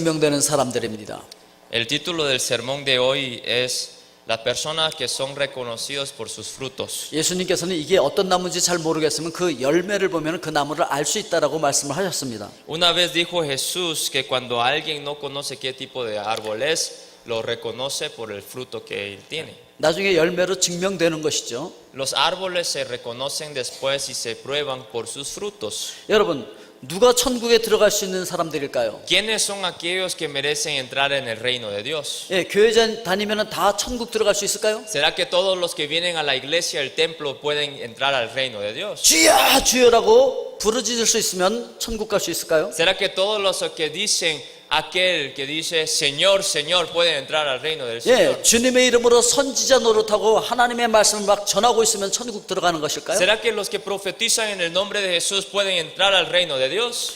증명되는 사람들입니다. El título del sermón de hoy es las personas que son reconocidos por sus frutos. 예수님께서는 이게 어떤 나무인지 잘 모르겠으면 그 열매를 보면 그 나무를 알 수 있다라고 말씀을 하셨습니다. Una vez dijo Jesús que cuando alguien no conoce qué tipo de árbol es, lo reconoce por el fruto que él tiene. 나중에 열매로 증명되는 것이죠. Los árboles se reconocen después y se prueban por sus frutos. 여러분, 누가 천국에 들어갈 수 있는 사람들일까요? ¿Quiénes son aquellos que merecen entrar en el reino de Dios? 예, 교회 다니면 다 천국 들어갈 수 있을까요? ¿Será que todos los que vienen a la iglesia, al templo, pueden entrar al reino de Dios? 주여 주여라고 부르짖을 수 있으면 천국 갈 수 있을까요? ¿Será que todos los que dicen, aquel que dice Señor, Señor, pueden entrar al reino del Señor? 예, 주님의 이름으로 선지자 노릇하고 하나님의 말씀을 막 전하고 있으면 천국 들어가는 것일까요? ¿Será que los que profetizan en el nombre de Jesús pueden entrar al reino de Dios?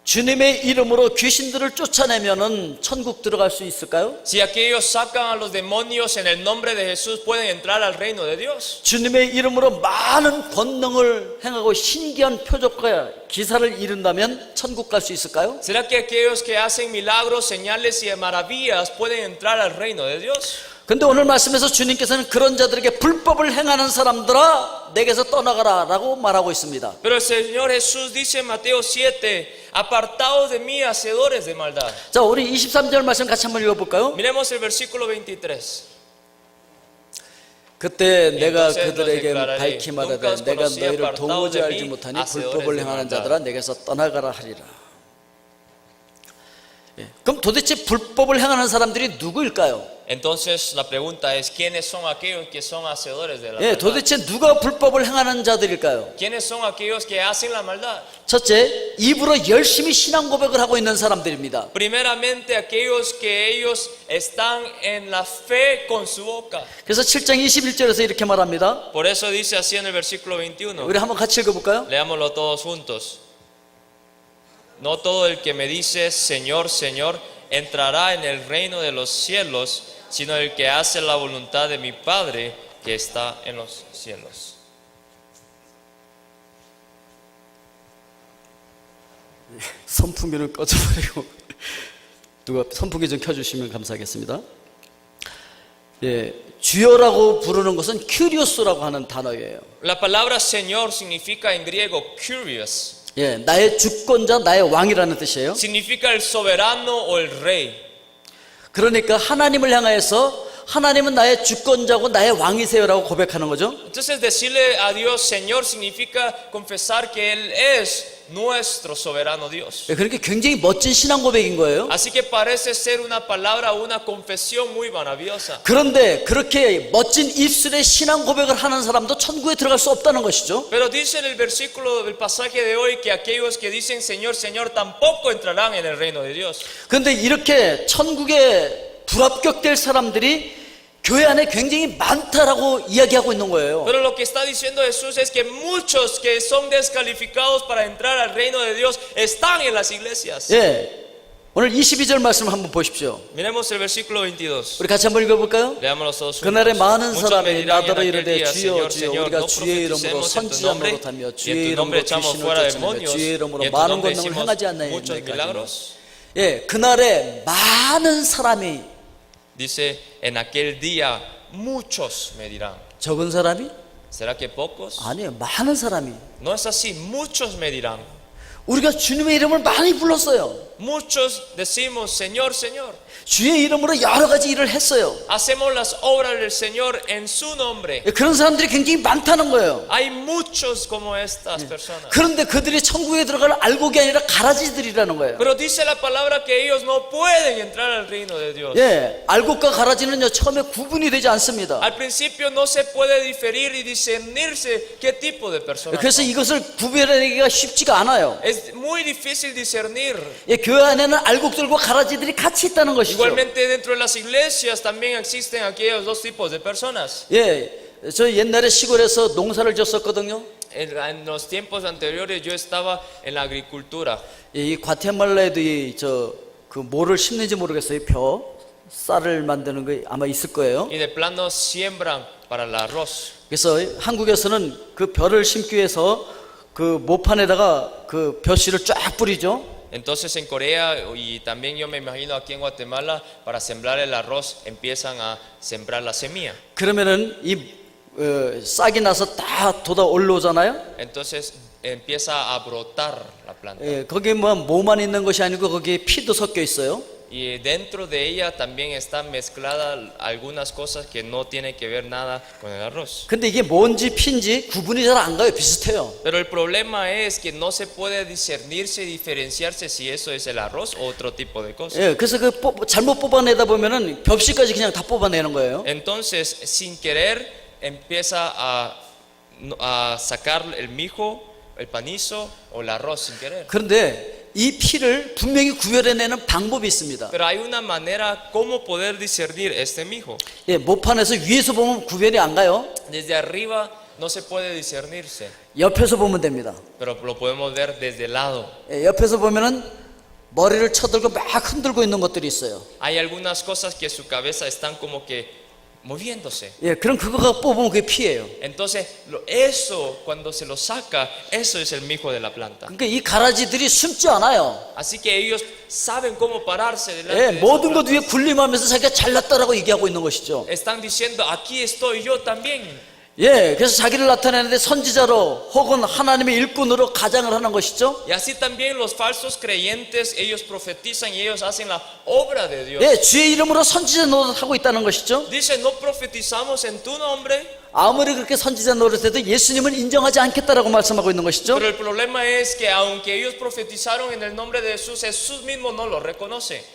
주님의 이름으로 귀신들을 쫓아내면은 천국 들어갈 수 있을까요? Si aquellos sacan a los demonios en el nombre de Jesús, ¿pueden entrar al reino de Dios? 주님의 이름으로 많은 권능을 행하고 신기한 표적과 기사를 이룬다면 천국 갈 수 있을까요? ¿Será que aquellos que hacen milagros, señales y maravillas pueden entrar al reino de Dios? 근데 오늘 말씀에서 주님께서는 그런 자들에게 불법을 행하는 사람들아 내게서 떠나가라 라고 말하고 있습니다. Pero el Señor Jesús dice en Mateo 7, apartados de mí, hacedores de maldad. 자, 우리 23절 말씀 같이 한번 읽어볼까요? Miremos el versículo 23. 그때 내가 entonces 그들에게 los declararé, 밝히 말하되 nunca os 내가 conocí 너희를 apartados 도무지 de 알지 mí, 못하니 hacedores 불법을 de 행하는 maldad. 자들아 내게서 떠나가라 하리라. 예, 그럼 도대체 불법을 행하는 사람들이 누구일까요? Entonces la pregunta es, ¿quiénes son aquellos que son hacedores de la 예, maldad? 도대체 누가 불법을 행하는 자들일까요? ¿Quiénes son aquellos que hacen la maldad? 첫째, 입으로 열심히 신앙 고백을 하고 있는 사람들입니다. Primeramente aquellos que ellos están en la fe con su boca. 그래서 7장 21절에서 이렇게 말합니다. Por eso dice así en el versículo 21. 우리 한번 같이 읽어볼까요? Leámoslo todos juntos. No todo el que me dice Señor, Señor, entrará en el reino de los cielos, sino el que hace la voluntad de mi Padre que está en los cielos. 선풍기를 꺼져버리고 누가 선풍기 좀 켜주시면 감사하겠습니다. 예, 주여라고 부르는 것은 큐리오스라고 하는 단어예요. La palabra Señor significa en griego curious. 예, 나의 주권자, 나의 왕이라는 뜻이에요. Significa el soberano o el rey. 그러니까 하나님을 향하여서 하나님은 나의 주권자고 나의 왕이세요라고 고백하는 거죠. Entonces decirle a Dios Señor significa confesar que Él es nuestro soberano Dios. 예, 그러니까 굉장히 멋진 신앙 고백인 거예요. Así que parece ser una palabra, una confesión muy maravillosa. 그런데 그렇게 멋진 입술의 신앙 고백을 하는 사람도 천국에 들어갈 수 없다는 것이죠. Pero dice en el versículo del pasaje de hoy que aquellos que dicen Señor, Señor tampoco entrarán en el reino de Dios. 그런데 이렇게 천국에 불합격될 사람들이 교회 안에 굉장히 많다라고 이야기하고 있는 거예요. Pero lo que está diciendo Jesús es que muchos que son descalificados para entrar al reino de Dios están en las iglesias. 예, 오늘 22절 말씀 한번 보십시오. Miremos el versículo 22. 우리 같이 한번 읽어볼까요? Leámoslo todos 그날에 juntos. 많은 Muchos me 사람이 dirán en 나더러 aquel 이르되 día, 주여 Señor, 주여 Señor, 우리가 no 주의 이름으로 profeticemos en tu 선지자 nombre, 노릇하며 y 주의 en tu 이름으로 nombre echamos 귀신을 fuera 쫓아내며 demonios, 주의 y 이름으로 en tu 많은 nombre 권능을 hicimos 행하지 muchos 않나이까. milagros. 예, 그날에 많은 사람이 Dice, en aquel día muchos me dirán. 적은 사람이? ¿Será que pocos? 아니에요, 많은 사람이. No es así, muchos me dirán. 우리가 주님의 이름을 많이 불렀어요. Muchos decimos, Señor, Señor. 주의 이름으로 여러 가지 일을 했어요. Hacemos las obras del Señor en su nombre. 예, 그런 사람들이 굉장히 많다는 거예요. Hay muchos como estas personas. 그런데 그들이 천국에 들어갈 알곡이 아니라 가라지들이라는 거예요. Pero dice la palabra que ellos no pueden entrar al reino de Dios. 예, 알곡과 가라지는요 처음에 구분이 되지 않습니다. Al principio no se puede diferir y discernirse qué tipo de personas 그래서 son. 이것을 구별하기가 쉽지가 않아요. Es muy difícil discernir. 예, 교회 안에는 알곡들과 가라지들이 같이 있다는 것이죠. Igualmente dentro de las iglesias también existen aquellos dos tipos de personas. 예, 저 옛날에 시골에서 농사를 졌었거든요. En los tiempos anteriores yo estaba en la agricultura. 예, 이 과테말라에도 그 뭐를 심는지 모르겠어요. 쌀을 만드는 거 아마 있을 거예요. Y de plano siembran para el arroz. 그래서 한국에서는 그 벼를 심기 위해서 그 모판에다가 그 벼씨를 쫙 뿌리죠. Entonces en Corea y también yo me imagino aquí en Guatemala, para sembrar el arroz empiezan a sembrar la semilla. 그러면은 이 싹이 나서 다 돋아 올라오잖아요. Entonces empieza a brotar la planta. 예, 거기에 뭐만 있는 것이 아니고 거기에 피도 섞여 있어요. Y dentro de ella también está mezclada algunas cosas que no tienen que ver nada con el arroz. 근데 이게 뭔지 피인지 구분이 잘 안 가요. 비슷해요. Pero el problema es que no se puede discernirse y diferenciarse si eso es el arroz o otro tipo de cosa. 예, 그래서 잘못 뽑아내다 보면은 벽시까지 그냥 다 뽑아내는 거예요. Entonces, sin querer, empieza a sacar el mijo, el panizo o el arroz sin querer. 그런데 이 피를 분명히 구별해내는 방법이 있습니다. Pero hay una manera cómo poder discernir este mijo. 예, 모판에서 위에서 보면 구별이 안 가요. Desde arriba no se puede discernirse, 옆에서 보면 됩니다. pero lo podemos ver desde el lado. 예, 옆에서 보면은 머리를 쳐들고 막 흔들고 있는 것들이 있어요. Hay algunas cosas que su cabeza están como que moviéndose. 예, 그럼 그거가 뽑으면 그게 피예요. Entonces, eso cuando se lo saca, eso es el mijo de la planta. 그러니까 이 가라지들이 숨지 않아요. Así que ellos saben cómo pararse 예, delante de 모든 esa 것 위에 군림하면서 자기가 잘났다라고 얘기하고 있는 것이죠. están diciendo, aquí estoy yo también. 예, 그래서 자기를 나타내는데 선지자로 혹은 하나님의 일꾼으로 가장을 하는 것이죠. Y así también los falsos creyentes, ellos profetizan y ellos hacen la obra de Dios. 예, 주의 이름으로 선지자 노릇하고 있다는 것이죠. Dice, no profetizamos en tu nombre, 아무리 그렇게 선지자 노릇해도 예수님을 인정하지 않겠다라고 말씀하고 있는 것이죠. pero el problema es que aunque ellos profetizaron en el nombre de Jesús, Jesús mismo no lo reconoce.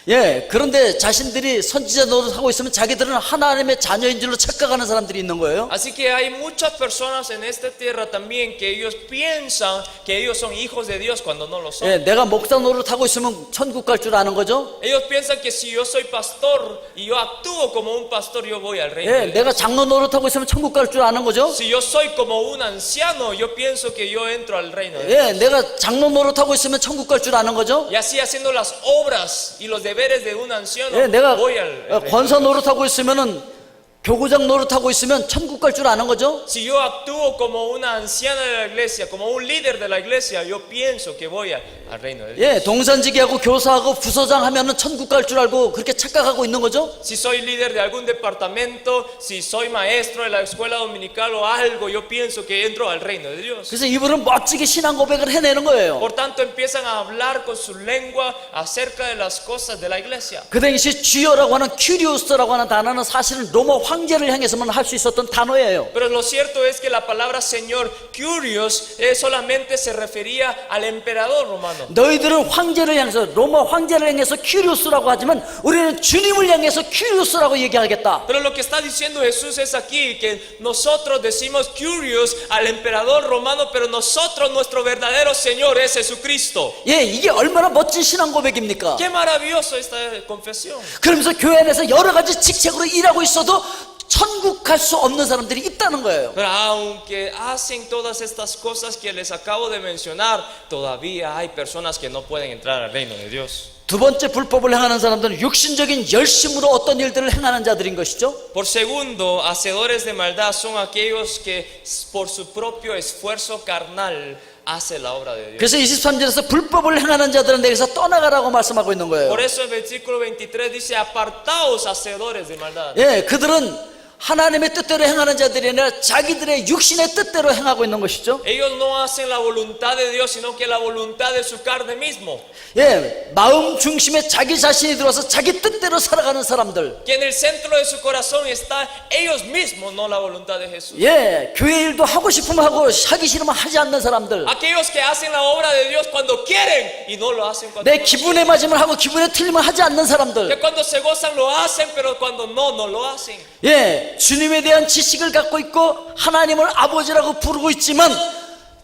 예, 그런데 자신들이 선지자 노릇하고 있으면 자기들은 하나님의 자녀인 줄로 착각하는 사람들이 있는 거예요. Así que hay muchas personas en esta tierra también que ellos piensan que ellos son hijos de Dios cuando no lo son. 예, 내가 목사 노릇하고 있으면 천국 갈 줄 아는 거죠. Ellos piensan que si yo soy pastor y yo actúo como un pastor, yo voy al reino. 예, de Dios. 내가 장로 노릇하고 있으면 천국 갈 줄 아는 거죠. Si yo soy como un anciano, yo pienso que yo entro al reino. de 예, 내가 장로 노릇하고 있으면 천국 갈 줄 아는 거죠. Y así haciendo las obras y los deberes de un anciano, 예, 내가 voy al reino. 권사 노릇하고 있으면은 교구장 노릇하고 있으면 천국 갈 줄 아는 거죠. Si yo actúo como una anciana de la iglesia, como un líder de la iglesia, yo pienso que voy al reino de Dios. 예, 동산지기하고 교사하고 부서장 하면은 천국 갈 줄 알고 그렇게 착각하고 있는 거죠. Si soy líder de algún departamento, si soy maestro de la escuela dominical o algo, yo pienso que entro al reino de Dios. 그래서 이분은 멋지게 신앙 고백을 해내는 거예요. Por tanto, empiezan a hablar con su lengua acerca de las cosas de la iglesia. 그 당시 주여라고 하는 큐리우스라고 하는 단어는 사실은 로마 황제를 향해서만 할 수 있었던 단어예요. Pero lo cierto es que la palabra Señor, Curios, solamente se refería al emperador romano. 너희들은 황제를 향해서 로마 황제를 향해서 큐리우스라고 하지만 우리는 주님을 향해서 큐리우스라고 얘기하겠다. Pero lo que está diciendo Jesús es aquí que nosotros decimos Curios al emperador romano, pero nosotros, nuestro verdadero Señor es Jesucristo. 예, 이게 얼마나 멋진 신앙 고백입니까? Qué maravilloso esta confesión. 그러면서 교회 안에서 여러 가지 직책으로 일하고 있어도 천국 갈 수 없는 사람들이 있다는 거예요. Pero aunque hacen todas estas cosas que les acabo de mencionar, todavía hay personas que no pueden entrar al reino de Dios. 두 번째 불법을 행하는 사람들은 육신적인 열심으로 어떤 일들을 행하는 자들인 것이죠. Por segundo, hacedores de maldad son aquellos que por su propio esfuerzo carnal hacen la obra de Dios. 그래서 23절에서 불법을 행하는 자들은 내게서 떠나가라고 말씀하고 있는 거예요. Por eso el versículo 23 dice, apartaos hacedores de maldad. 예, 그들은 하나님의 뜻대로 행하는 자들이 아니라 자기들의 육신의 뜻대로 행하고 있는 것이죠. Ellos no hacen la voluntad de Dios, sino que la voluntad de su carne mismo. 예, 마음 중심에 자기 자신이 들어서 자기 뜻대로 살아가는 사람들. Que en el centro de su corazón está ellos mismos, no la voluntad de Jesús. 예, 교회 일도 하고 싶으면 하고 하기 싫으면 하지 않는 사람들. Aquellos que hacen la obra de Dios cuando quieren y no lo hacen cuando 내 no 기분에 맞으면 하고 기분에 틀리면 하지 않는 사람들. que cuando se gozan lo hacen, pero cuando no, no lo hacen. 예, 주님에 대한 지식을 갖고 있고 하나님을 아버지라고 부르고 있지만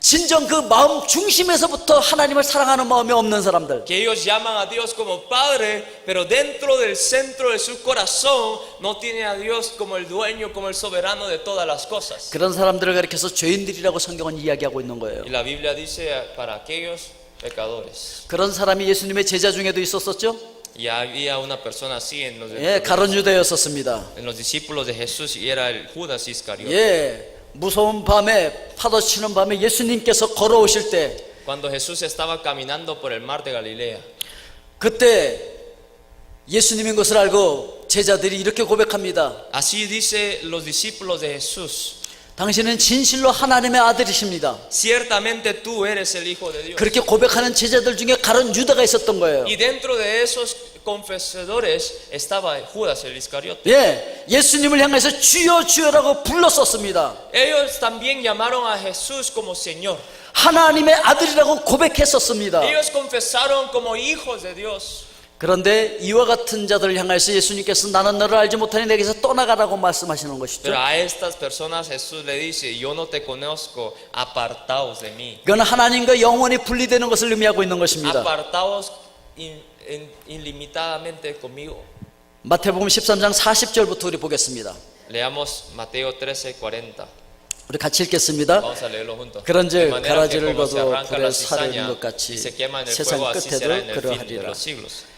진정 그 마음 중심에서부터 하나님을 사랑하는 마음이 없는 사람들. Que ellos llaman a Dios como Padre, pero dentro del centro de su corazón no tiene a Dios como el dueño, como el soberano de todas las cosas. 그런 사람들을 가리켜서 죄인들이라고 성경은 이야기하고 있는 거예요. Y la Biblia dice para aquellos pecadores. 그런 사람이 예수님의 제자 중에도 있었었죠. Y había una persona así 예, 가룟 유다였었습니다. en los discípulos de Jesús y era el Judas Iscariote. 예, 무서운 밤에 파도 치는 밤에 예수님께서 걸어오실 때 cuando Jesús estaba caminando por el mar de Galilea. 그때 예수님인 것을 알고 제자들이 이렇게 고백합니다. Así dice los discípulos de Jesús: 당신은 진실로 하나님의 아들이십니다. ciertamente tú eres el Hijo de Dios. 그렇게 고백하는 제자들 중에 가룟 유다가 있었던 거예요. Y dentro de esos confesadores estaba Judas el Iscariote. 예, 예수님을 향해서 주여 주여라고 불렀었습니다. Ellos también llamaron a Jesús como Señor. 하나님의 아들이라고 고백했었습니다. Ellos confesaron como hijos de Dios. 그런데 이와 같은 자들을 향해서 예수님께서 나는 너를 알지 못하니 내게서 떠나가라고 말씀하시는 것이죠. Pero a estas personas Jesús le dice: yo no te conozco, apartaos de mí. 이건 하나님과 영원히 분리되는 것을 의미하고 있는 것입니다. Apartaos ilimitadamente conmigo. 마태복음 13장 40절부터 우리 보겠습니다. Leamos Mateo 13:40. 우리 같이 읽겠습니다. Vamos a leerlo juntos. De 그런즉 manera que 가라지를 como se 거두어 arranca 불에 la 살을 cizaña 것 같이 y se quema en el 세상 fuego, así será en 끝에도 el fin de 그러하리라. los siglos.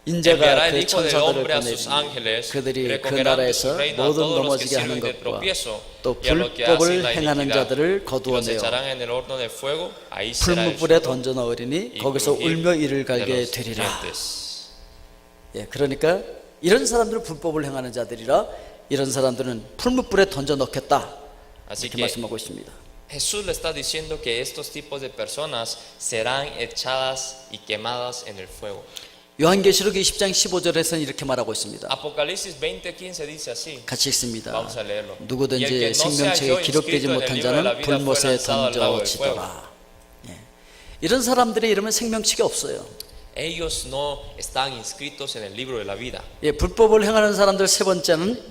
인자가 Enviará el 그 Hijo del 천사들을 Hombre a sus 보내니 ángeles, 그들이 그 recogerán de su 나라에서 reino a 모든 todos los que 넘어지게 하는 sirven de 것과 tropiezo 또 y a los que 불법을 hacen la 행하는 iniquidad, 자들을 y los 거두어내어 echarán en el horno de fuego, ahí será el 풀무불에 soplo 던져 넣으리니 y 거기서 crujir 울며 이를 de 갈게 los 되리라. dientes. 예, 그러니까 이런 사람들은 불법을 행하는 자들이라 이런 사람들은 풀무불에 던져 넣겠다 Así 이렇게 que 말씀하고 있습니다. Jesús le está diciendo que estos tipos de personas serán echadas y quemadas en el fuego. 요한계시록 20장 15절에서는 이렇게 말하고 있습니다. Apocalipsis 20:15 dice así. 같이 읽습니다. Vamos a leerlo. Y el que 누구든지 no sea 생명책에 yo 기록되지 inscrito en el 못한 libro de la 자는 vida fue 불못에 lanzado al lago del fuego. 던져지더라. 예. 이런 사람들의 이름은 생명책에 없어요. Ellos no están inscritos en el libro de la vida. 예, 불법을 행하는 사람들 세 번째는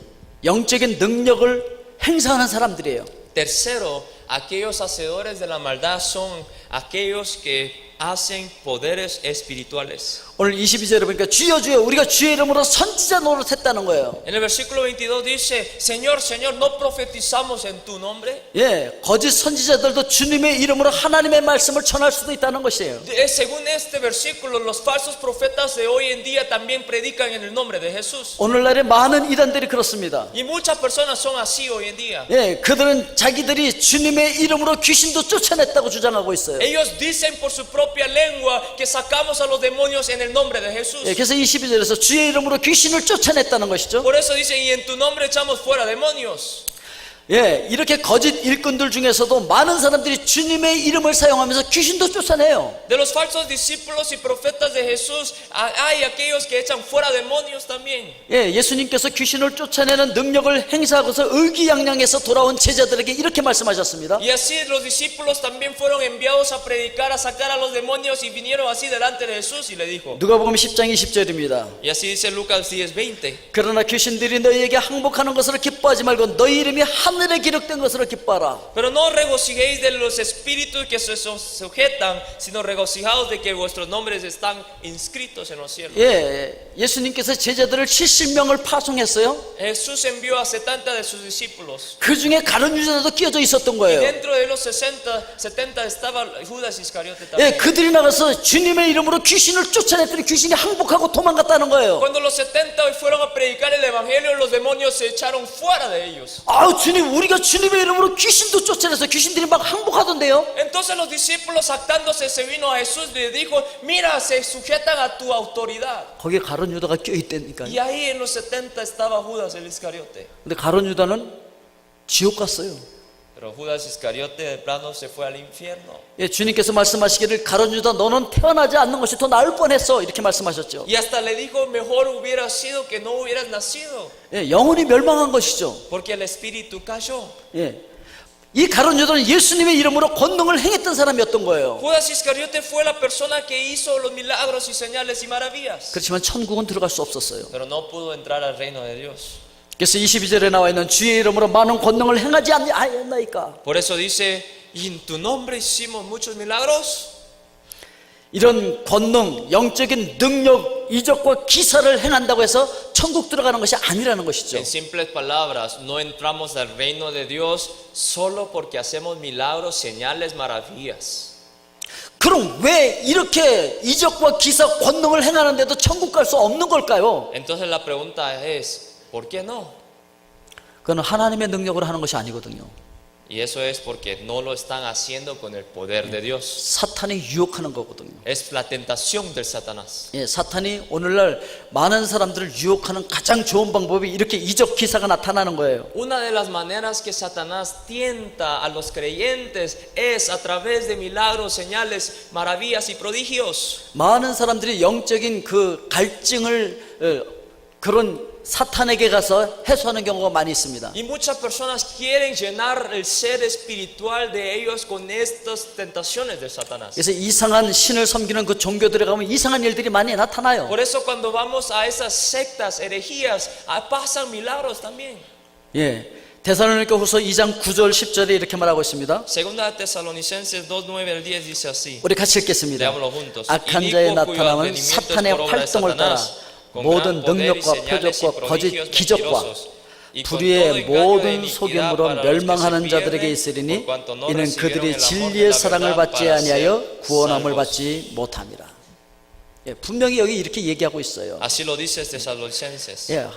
영적인 능력을 행사하는 사람들이에요. Tercero, aquellos hacedores de la maldad son aquellos que hacen poderes espirituales. 오늘 22절에 보니까 주여 주여 우리가 주의 이름으로 선지자 노릇했다는 거예요. En el versículo 22 dice: Señor, Señor, ¿no profetizamos en tu nombre? 예, 거짓 선지자들도 주님의 이름으로 하나님의 말씀을 전할 수도 있다는 것이에요. Según este versículo, los falsos profetas de hoy en día también predican en el nombre de Jesús. 오늘날에 많은 이단들이 그렇습니다. Y muchas personas son así hoy en día. 예, 그들은 자기들이 주님의 이름으로 귀신도 쫓아냈다고 주장하고 있어요. Ellos dicen por su propia lengua que sacamos a los demonios en el nombre de Jesús. 예, 그래서 22절에서 주의 이름으로 귀신을 쫓아냈다는 것이죠. Por eso dicen: y en tu nombre echamos fuera demonios. 예, 이렇게 거짓 일꾼들 중에서도 많은 사람들이 주님의 이름을 사용하면서 귀신도 쫓아내요. De los falsos discípulos y profetas de Jesús hay aquellos que echan fuera demonios también. 예, 예수님께서 귀신을 쫓아내는 능력을 행사하고서 의기양양해서 돌아온 제자들에게 이렇게 말씀하셨습니다. Y así los discípulos también fueron enviados a predicar, a sacar a los demonios, y vinieron así delante de Jesús y le dijo. 누가복음 10장 20절입니다. Y así dice Lucas 10:20. 그러나 귀신들이 너희에게 항복하는 것으로 기뻐하지 말고 너희 이름이 하늘에 기록된 것으로 기뻐하라. Pero no regocijéis de los espíritus que se sujetan, sino regocijaos de que vuestros nombres están inscritos en los cielos. 예, 예수님께서 제자들을 70명을 파송했어요. Jesús envió a 70 de sus discípulos. 그 중에 가룟 유다도 끼어져 있었던 Y 거예요. dentro de los 70 estaba Judas Iscariote 예, también. 그들이 나가서 주님의 이름으로 귀신을 쫓아냈더니 귀신이 항복하고 도망갔다는 거예요. Cuando los 70 hoy fueron a predicar el evangelio, los demonios se echaron fuera de ellos. 아우 주님, 우리가 주님의 이름으로 귀신도 쫓아내서 귀신들이 막 항복하던데요. Entonces los discípulos, jactándose, se vino a Jesús y le dijo: mira, se sujetan a tu autoridad. 거기에 가룟 유다가 껴있다니까요. Y ahí en los 70 estaba Judas el Iscariote. 근데 가룟 유다는 지옥 갔어요. Pero Judas Iscariote de plano se fue al infierno. 예, 주님께서 말씀하시기를 가룟 유다 너는 태어나지 않는 것이 더 나을 뻔했어 이렇게 말씀하셨죠. Y hasta le dijo: mejor hubiera sido que no hubieras nacido, 예, 영혼이 멸망한 것이죠. porque el espíritu cayó. 예, 이 가룟 유다는 예수님의 이름으로 권능을 행했던 사람이었던 거예요. Judas Iscariote fue la persona que hizo los milagros y señales y maravillas, 그렇지만 천국은 들어갈 수 없었어요. pero no pudo entrar al reino de Dios. 그래서 22절에 나와 있는 주의 이름으로 많은 권능을 행하지 않나이까. Por eso dice: y en tu nombre hicimos muchos milagros. 이런 권능, 영적인 능력, 이적과 기사를 행한다고 해서 천국 들어가는 것이 아니라는 것이죠. En simples palabras, no entramos al reino de Dios solo porque hacemos milagros, señales, maravillas. 그럼 왜 이렇게 이적과 기사, 권능을 행하는데도 천국 갈 수 없는 걸까요? Entonces la pregunta es: ¿por qué no? 그건 하나님의 능력으로 하는 것이 아니거든요. Y eso es porque no lo están haciendo con el poder de Dios. 사탄이 유혹하는 거거든요. Es la tentación del Satanás. 예, 사탄이 오늘날 많은 사람들을 유혹하는 가장 좋은 방법이 이렇게 이적 기사가 나타나는 거예요. Una de las maneras que Satanás tienta a los creyentes es a través de milagros, señales, maravillas y prodigios. 많은 사람들이 영적인 그 갈증을 그런 사탄에게 가서 해소하는 경우가 많이 있습니다. Y muchas personas quieren llenar el ser espiritual de ellos con estas tentaciones de Satanás. 그래서 이상한 신을 섬기는 그 종교들에 가면 이상한 일들이 많이 나타나요. Por eso cuando vamos a esas sectas, herejías, pasan milagros también. 예, 데살로니가 후서 2장 9절 10절에 이렇게 말하고 있습니다. Segunda de Tesalonicenses 2:9 al 10 dice así. 우리 같이 읽겠습니다. Leámoslo juntos. 악한 자의 나타남은 사탄의 활동을 따라 모든 능력과 표적과 거짓 기적과 불의의 모든 속임으로 멸망하는 자들에게 있으리니 이는 그들이 진리의 사랑을 받지 아니하여 구원함을 받지 못함이라. 예, 분명히 여기 이렇게 얘기하고 있어요. Así lo dice Tesalonicenses. 예,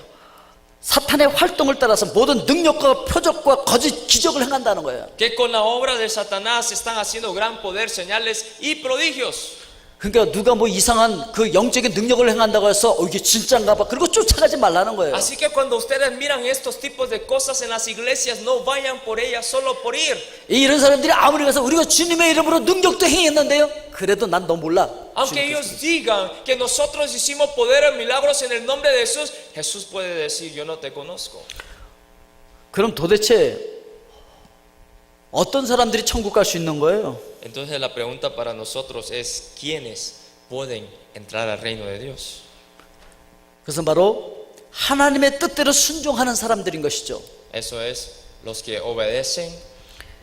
사탄의 활동을 따라서 모든 능력과 표적과 거짓 기적을 행한다는 거예요. Que con la obra de Satanás están haciendo gran poder, señales y prodigios. 그러니까 누가 뭐 이상한 그 영적인 능력을 행한다고 해서 이게 진짜인가 봐, 그리고 쫓아가지 말라는 거예요. Así que cuando ustedes miran estos tipos de cosas en las iglesias, no vayan por ellas solo por ir. 이런 사람들이 아무리 가서 우리가 주님의 이름으로 능력도 행했는데요, 그래도 난 너 몰라. Aunque ellos digan que nosotros hicimos poderes, milagros en el nombre de Jesús, Jesús puede decir, yo no te conozco. 그럼 도대체 어떤 사람들이 천국 갈 수 있는 거예요? Entonces la pregunta para nosotros es, ¿quiénes pueden entrar al reino de Dios? 그것은 바로 하나님의 뜻대로 순종하는 사람들인 것이죠. Eso es, los que obedecen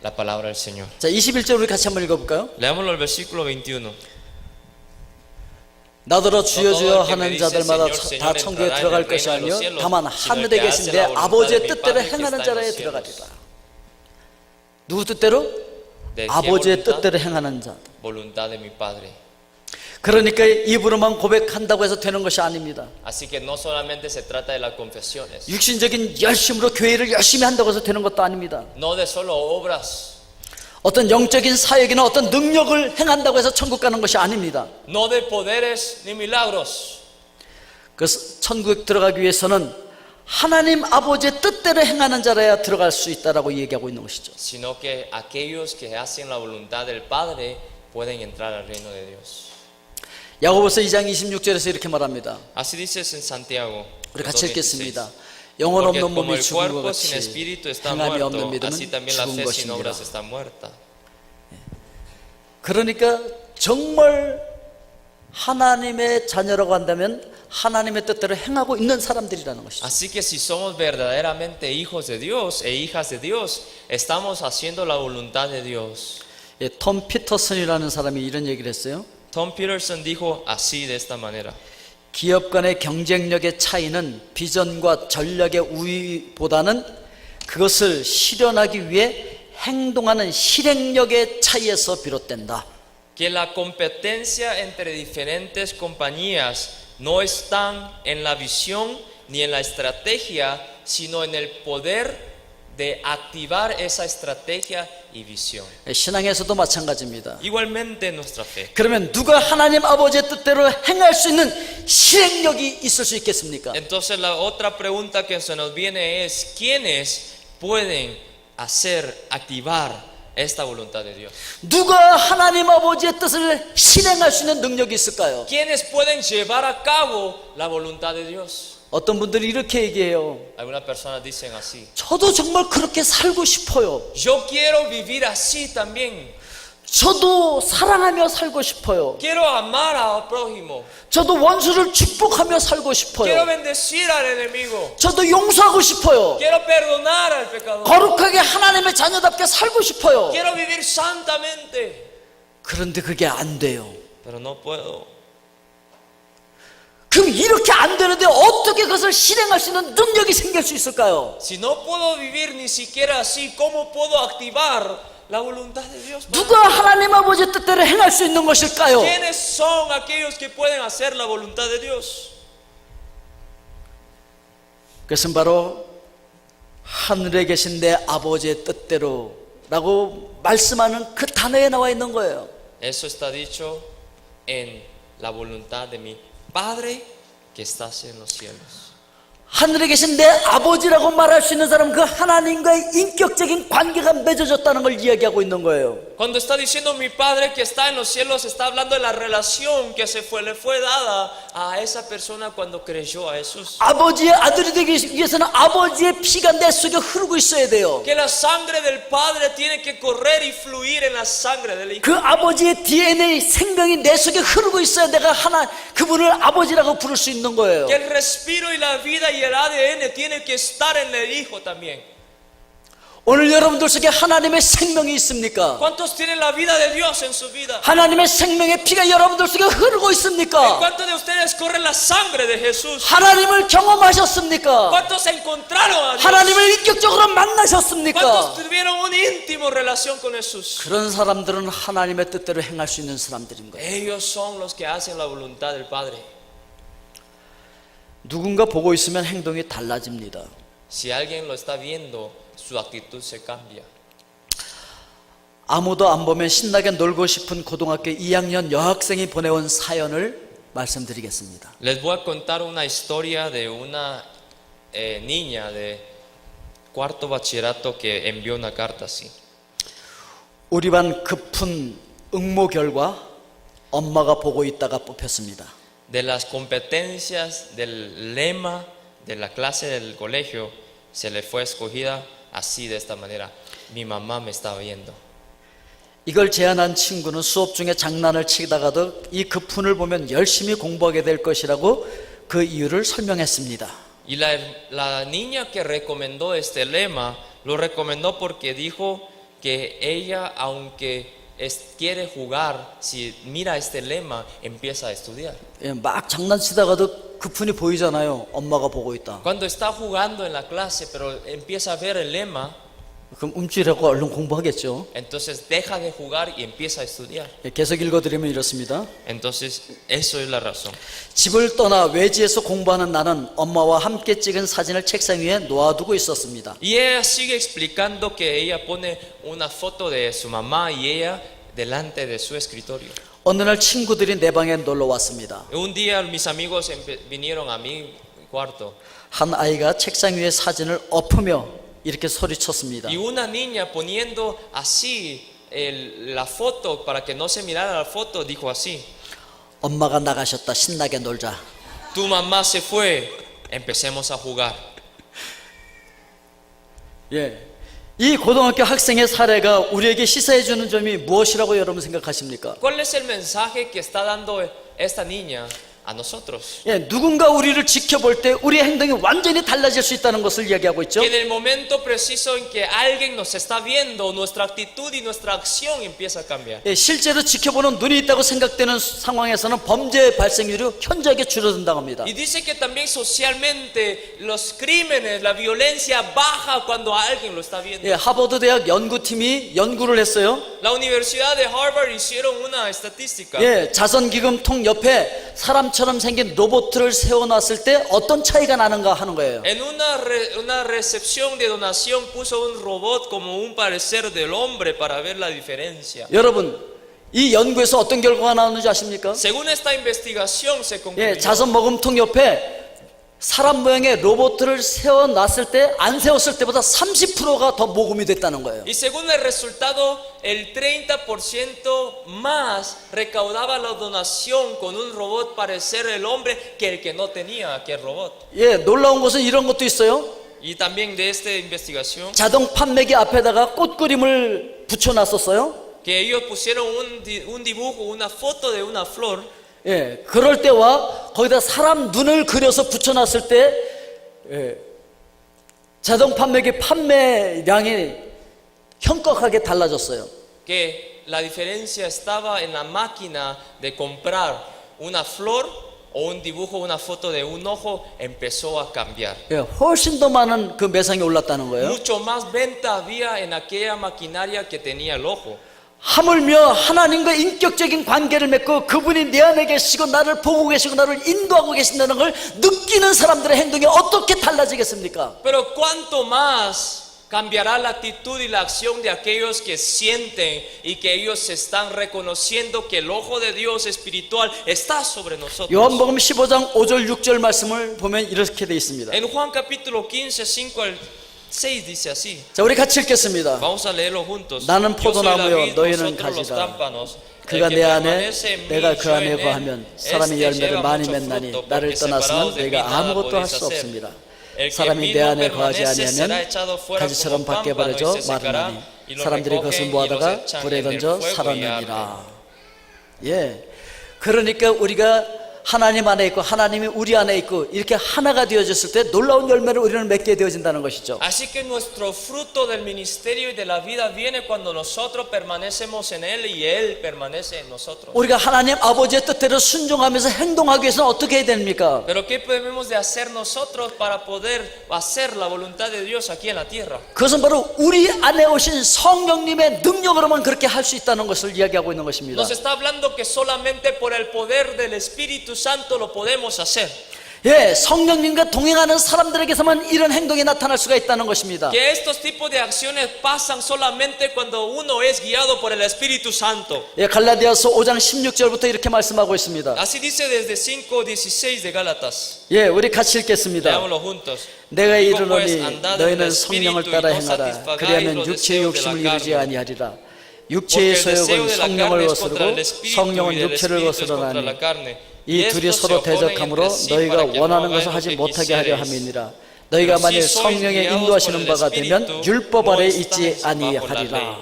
la palabra del Señor. 자, 21절 우리 같이 한번 읽어볼까요? Leámoslo el versículo 21. 나더러 주여 주여 하는 자들마다 다 천국에 들어갈 것이 아니요 다만 하늘에 계신 내 아버지의 뜻대로 행하는 자라에 들어가리라. 누구 뜻대로? 아버지의 뜻대로 행하는 자. Voluntad de mi Padre. 그러니까 입으로만 고백한다고 해서 되는 것이 아닙니다. Así que no solamente se trata de las confesiones, 육신적인 열심으로 교회를 열심히 한다고 해서 되는 것도 아닙니다. no de solo obras, 어떤 영적인 사역이나 어떤 능력을 행한다고 해서 천국 가는 것이 아닙니다. no de poderes ni milagros. 그래서 천국 들어가기 위해서는 하나님 아버지의 뜻대로 행하는 자라야 들어갈 수 있다라고 얘기하고 있는 것이죠. Sino que aquellos que hacen la voluntad del Padre pueden entrar al reino de Dios. 야고보서 2장 26절에서 이렇게 말합니다. Así dice en Santiago. 우리 같이 2:16. 읽겠습니다. 영혼 Porque 없는 como 몸이 el 죽은 것 cuerpo sin 같이 espíritu está 행함이 없는 muerto, así 믿음은 también la 죽은 fe sin 것이니라. obras está muerta. 그러니까 정말 하나님의 자녀라고 한다면 하나님의 뜻대로 행하고 있는 사람들이라는 것이죠. Así que si somos verdaderamente hijos de Dios e hijas de Dios, estamos haciendo la voluntad de Dios. 예, 톰 피터슨이라는 사람이 이런 얘기를 했어요. Tom Peterson dijo así de esta manera. 기업 간의 경쟁력의 차이는 비전과 전략의 우위보다는 그것을 실현하기 위해 행동하는 실행력의 차이에서 비롯된다. Que la competencia entre diferentes compañías no están en la visión ni en la estrategia, sino en el poder de activar esa estrategia y visión. 신앙에서도 마찬가지입니다. Igualmente en nuestra fe. 그러면 누가 하나님 아버지의 뜻대로 행할 수 있는 실행력이 있을 수 있겠습니까? Entonces la otra pregunta que se nos viene es, ¿quiénes pueden hacer, activar esta voluntad de Dios? 누가 하나님 아버지의 뜻을 실행할 수 있는 능력이 있을까요? ¿Quiénes pueden llevar a cabo la voluntad de Dios? 어떤 분들이 이렇게 얘기해요. Algunas personas dicen así. 저도 정말 그렇게 살고 싶어요. Yo quiero vivir así también. 저도 사랑하며 살고 싶어요. Quiero amar al prójimo. 저도 원수를 축복하며 살고 Quiero 싶어요. bendecir al enemigo. 저도 용서하고 싶어요. Quiero perdonar al pecador. 거룩하게 하나님의 자녀답게 살고 싶어요. Quiero vivir santamente. 그런데 그게 안 돼요. Pero no puedo. 그럼 이렇게 안 되는데 어떻게 그것을 실행할 수 있는 능력이 생길 수 있을까요? Si no puedo vivir ni siquiera así, ¿cómo puedo activar la voluntad de Dios? 누가 하나님 아버지의 뜻대로 행할 수 있는 것일까요? ¿Quiénes son aquellos que pueden hacer la voluntad de Dios? 그것은 바로 하늘에 계신 내 아버지의 뜻대로 라고 말씀하는 그 단어에 나와 있는 거예요. Eso está dicho en la voluntad de mi Padre que estás en los cielos. 하늘에 계신 내 아버지라고 말할 수 있는 사람은 그 하나님과의 인격적인 관계가 맺어졌다는 걸 이야기하고 있는 거예요. Cuando está diciendo mi Padre que está en los cielos, está hablando de la relación que le fue dada a esa persona cuando creyó a Jesús. 아버지의 아들이 되기 위해서는 아버지의 피가 내 속에 흐르고 있어야 돼요. Que la sangre del Padre tiene que correr y fluir en la sangre del Hijo. 그 아버지의 DNA 생명이 내 속에 흐르고 있어야 내가 그분을 아버지라고 부를 수 있는 거예요. Que el respiro y la vida y el ADN tiene que estar en el Hijo también. 오늘 여러분들 속에 하나님의 생명이 있습니까? ¿Cuántos tienen la vida de Dios en su vida? 하나님의 생명의 피가 여러분들 속에 흐르고 있습니까? ¿Cuántos de ustedes corren la sangre de Jesús? 하나님을 경험하셨습니까? ¿Cuántos encontraron a Dios? 하나님을 인격적으로 만나셨습니까? ¿Cuántos tuvieron una íntima relación con Jesús? 그런 사람들은 하나님의 뜻대로 행할 수 있는 사람들인 거예요. Ellos son los que hacen la voluntad del Padre. 누군가 보고 있으면 행동이 달라집니다. Si alguien lo está viendo, su actitud se cambia. 아무도 안 보면 신나게 놀고 싶은 고등학교 2학년 여학생이 보내온 사연을 말씀드리겠습니다. Les voy a contar una historia de una niña de cuarto bachillerato que envió una carta así. 우리 반 급훈 응모 결과 엄마가 보고 있다가 뽑혔습니다. De las competencias del lema de la clase del colegio, se le fue escogida así, de esta manera: mi mamá me está viendo. 이걸 제안한 친구는 수업 중에 장난을 치다가도 이 급훈을 보면 열심히 공부하게 될 것이라고 그 이유를 설명했습니다. Y la niña que recomendó este lema lo recomendó porque dijo que ella, aunque quiere jugar, si mira este lema, empieza a estudiar. 예, 막 장난치다가도 급훈이 보이잖아요. 엄마가 보고 있다. Cuando está jugando en la clase, pero empieza a ver el lema, 그럼 움찔하고 얼른 공부하겠죠. entonces deja de jugar y empieza a estudiar. 예, 계속 읽어드리면 이렇습니다. Entonces, eso es la razón. 집을 떠나 외지에서 공부하는 나는 엄마와 함께 찍은 사진을 책상 위에 놓아두고 있었습니다. Y ella sigue explicando que ella pone una foto de su mamá y ella delante de su escritorio. 어느 날 친구들이 내 방에 놀러 왔습니다. Un día mis amigos vinieron a mi cuarto 한 아이가 책상 위에 사진을 엎으며 이렇게 소리쳤습니다. y una niña, poniendo así la foto para que no se mirara la foto, dijo así: 엄마가 나가셨다. 신나게 놀자. tu mamá se fue, empecemos a jugar. 예, 이 고등학교 학생의 사례가 우리에게 시사해 주는 점이 무엇이라고 여러분 생각하십니까? ¿Cuál es el mensaje que está dando esta niña a nosotros? 예, 누군가 우리를 지켜볼 때 우리의 행동이 완전히 달라질 수 있다는 것을 이야기하고 있죠. Que en el momento preciso en que alguien nos está viendo, nuestra actitud y nuestra acción empieza a cambiar. 예, 실제로 지켜보는 눈이 있다고 생각되는 상황에서는 범죄 발생률이 현저하게 줄어든다고 합니다. Y dice que también socialmente los crímenes, la violencia baja cuando alguien lo está viendo. 예, 하버드 대학 연구팀이 연구를 했어요. La Universidad de Harvard hicieron una estadística. 예, 자선기금통 옆에 사람처럼 생긴 로봇을 세워놨을 때 어떤 차이가 나는가 하는 거예요. En una recepción de donación puso un robot como un parecer del hombre para ver la diferencia. 여러분, 이 연구에서 어떤 결과가 나오는지 아십니까? Según esta investigación se 예, concluyó 자선모금통 옆에 사람 모양의 로봇을 세워놨을 때 안 세웠을 때보다 30%가 더 모금이 됐다는 거예요. y según el resultado, el 30% más recaudaba la donación con un robot parecer el hombre que el que no tenía aquel robot. 예, 놀라운 것은 이런 것도 있어요. Y también de esta investigación, 자동 판매기 앞에다가 꽃 그림을 붙여놨었어요. que ellos pusieron un dibujo, una foto de una flor. 예, 그럴 때와 거기다 사람 눈을 그려서 붙여놨을 때 예, 자동 판매기 판매량이 현격하게 달라졌어요. Que la diferencia estaba en la máquina de comprar una flor o un dibujo, una foto de un ojo, empezó a cambiar. 예, 훨씬 더 많은 그 매상이 올랐다는 거예요. Mucho más venta había en aquella maquinaria que tenía el ojo. 하물며 하나님과 인격적인 관계를 맺고 그분이 내 안에 계시고 나를 보고 계시고 나를 인도하고 계신다는 걸 느끼는 사람들의 행동이 어떻게 달라지겠습니까? Pero cuánto más Cambiará la actitud y la acción de aquellos que sienten y que ellos están reconociendo que el ojo de Dios espiritual está sobre nosotros. 요한복음 15장 5절 6절 말씀을 보면 이렇게 되어 있습니다. En Juan capítulo 15, 5 al 6 dice así. 자, 우리 같이 읽겠습니다. Vamos a leerlo juntos. 나는 Yo soy la 포도나무요, vid, 너희는 vosotros los 가지라. pámpanos. 그가 El que 내 안에 permanece en mí, 내가 그 yo 안에 en él, 거하면 este 사람이 열매를 lleva 많이 mucho 맺나니 fruto, 나를 porque separados 떠나서는 de mí 내가 nada 아무것도 할 podéis 수 hacer. 없습니다. El que 사람이 en 내 mí no 안에 거하지 permanece será 아니하면 echado fuera 가지처럼 como 밖에 pámpano y 버려져 se secará, 마르나니 y lo 사람들이 그것을 recogen y los 모아다가 echan 불에 en el 던져 fuego y 살아내니라. 예, 그러니까 우리가 하나님 안에 있고 하나님이 우리 안에 있고 이렇게 하나가 되어졌을 때 놀라운 열매를 우리는 맺게 되어진다는 것이죠. Así que nuestro fruto del ministerio y de la vida viene cuando nosotros permanecemos en Él y Él permanece en nosotros. 우리가 하나님 아버지의 뜻대로 순종하면서 행동하기 위해서는 어떻게 해야 됩니까? Pero ¿qué debemos de hacer nosotros para poder hacer la voluntad de Dios aquí en la tierra? 그것은 바로 우리 안에 오신 성령님의 능력으로만 그렇게 할 수 있다는 것을 이야기하고 있는 것입니다. Nos está hablando que solamente por el poder del Espíritu Santo lo podemos hacer. 예, 성령님과 동행하는 사람들에게서만 이런 행동이 나타날 수가 있다는 것입니다. Que estos tipos de acciones pasan solamente cuando uno es guiado por el Espíritu Santo. 예, 갈라디아서 5장 16절부터 이렇게 말씀하고 있습니다. Así dice desde 5:16 de Gálatas. 예, 우리 같이 읽겠습니다. Leámoslo juntos. 내가 Digo, pues, 이르노니 andad en el 너희는 성령을 Espíritu 따라 y no 행하라. satisfagáis 그리하면 los 육체의 deseos de la 욕심을 이루지 carne. 아니하리라. 육체의 Porque el deseo 소욕은 de la 성령을 carne es contra 거스르고 el espíritu 성령은 y del 육체를 espíritu es contra 거스르나니 la carne. 이 Y 둘이 estos se 서로 oponen 대적하므로 entre sí 너희가 para que no 원하는 hagáis 것을 lo 하지 que 못하게 하려 quisierais. 함이니라. 너희가 Pero si 만일 sois 성령의 guiados 인도하시는 por el 바가 되면 Espíritu, 율법 no 아래 estáis 있지 bajo la 아니하리라. ley.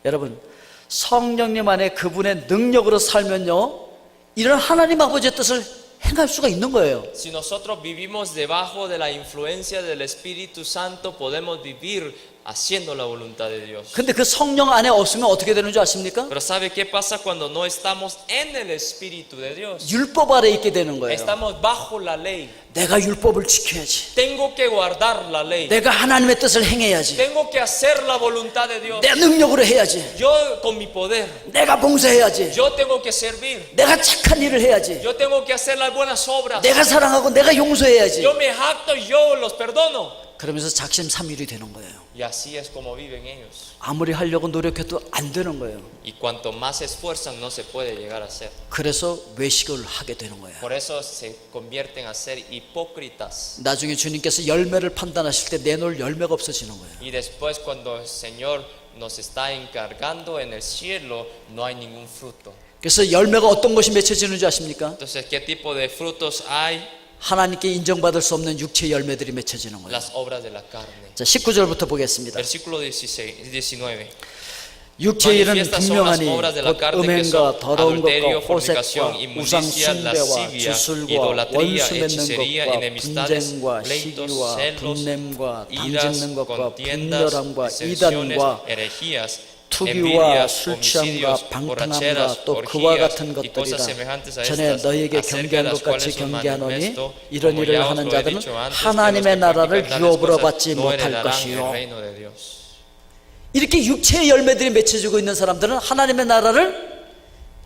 여러분, 성령님 안에 그분의 능력으로 살면요, 이런 하나님 아버지의 뜻을 행할 수가 있는 거예요. Si nosotros vivimos debajo de la influencia del Espíritu Santo, podemos vivir haciendo la voluntad de Dios. 근데 그 성령 안에 없으면 어떻게 되는 줄 아십니까? Pero ¿sabe qué pasa cuando no estamos en el Espíritu de Dios? 율법 아래 있게 되는 거예요. Estamos bajo la ley. 내가 율법을 지켜야지. Tengo que guardar la ley. 내가 하나님의 뜻을 행해야지. Tengo que hacer la voluntad de Dios. 내 능력으로 해야지. Yo con mi poder. 내가 봉사해야지. Yo tengo que servir. 내가 착한 일을 해야지. Yo tengo que hacer las buenas obras. 내가 사랑하고 내가 용서해야지. Yo me jacto y yo los perdono. 그러면서 작심삼일이 되는 거예요. Y así es como viven ellos. 아무리 하려고 노력해도 안 되는 거예요. Y cuanto más se esfuerzan, no se puede llegar a hacer. 그래서 외식을 하게 되는 거예요. Por eso se convierten a ser hipócritas. 나중에 주님께서 열매를 판단하실 때 내놓을 열매가 없어지는 거예요. Y después, cuando el Señor nos está encargando en el cielo, no hay ningún fruto. 그래서 열매가 어떤 것이 맺혀지는 줄 아십니까? Entonces, ¿qué tipo de frutos hay? 하나님께 인정받을 수 없는 육체의 열매들이 맺혀지는 거예요. Las obras de la carne. 자, 19절부터 보겠습니다. Versículo 19. 육체의 일은 Manifiestas son las 분명하니 obras de la 곧 carne que son 음행과 더러운 것과 adulterio, 호색과 fornicación, 우상 inmundicia, 숭배와 lascivia, 주술과 idolatría, 원수 맺는 hechicería, 것과 enemistades, 분쟁과 pleitos, 시기와 celos, 분냄과 iras, 당짓는 것과 contiendas, 분열함과 disensiones, 이단과 herejías, 투기와 envidias, 술 취함과 homicidios, 방탕함과 borracheras, 또 그와 orgías 같은 y cosas 것들이라. semejantes a 전에 estas, 너희에게 acerca de 경계한 las 것 같이 cuales os 경계하노니 manifiesto, 이런 como 일을 ya os 하는 lo he 자들은 dicho antes, que 하나님의 los que 나라를 practican tales 유업으로 cosas 받지 no 못할 heredarán el 것이요. reino de Dios. 이렇게 육체의 열매들이 맺혀지고 있는 사람들은 하나님의 나라를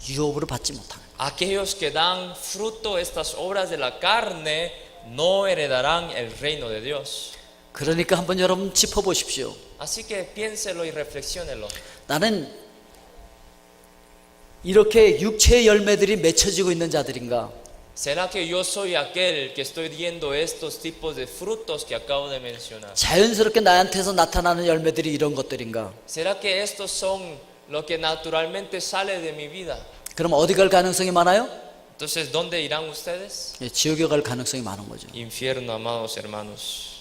유업으로 받지 못하는 거예요. Aquellos que dan fruto estas obras de la carne no heredarán el reino de Dios. 그러니까 한번 여러분 짚어보십시오. Así que piénselo y reflexiónelo. 나는 이렇게 육체의 열매들이 맺혀지고 있는 자들인가? ¿Será que yo soy aquel que estoy viendo estos tipos de frutos que acabo de mencionar? 자연스럽게 나한테서 나타나는 열매들이 이런 것들인가? ¿Será que estos son lo que naturalmente sale de mi vida? 그럼 어디 갈 가능성이 많아요? Entonces, ¿dónde irán ustedes? 예, 지옥에 갈 가능성이 많은 거죠. Infierno, amados hermanos.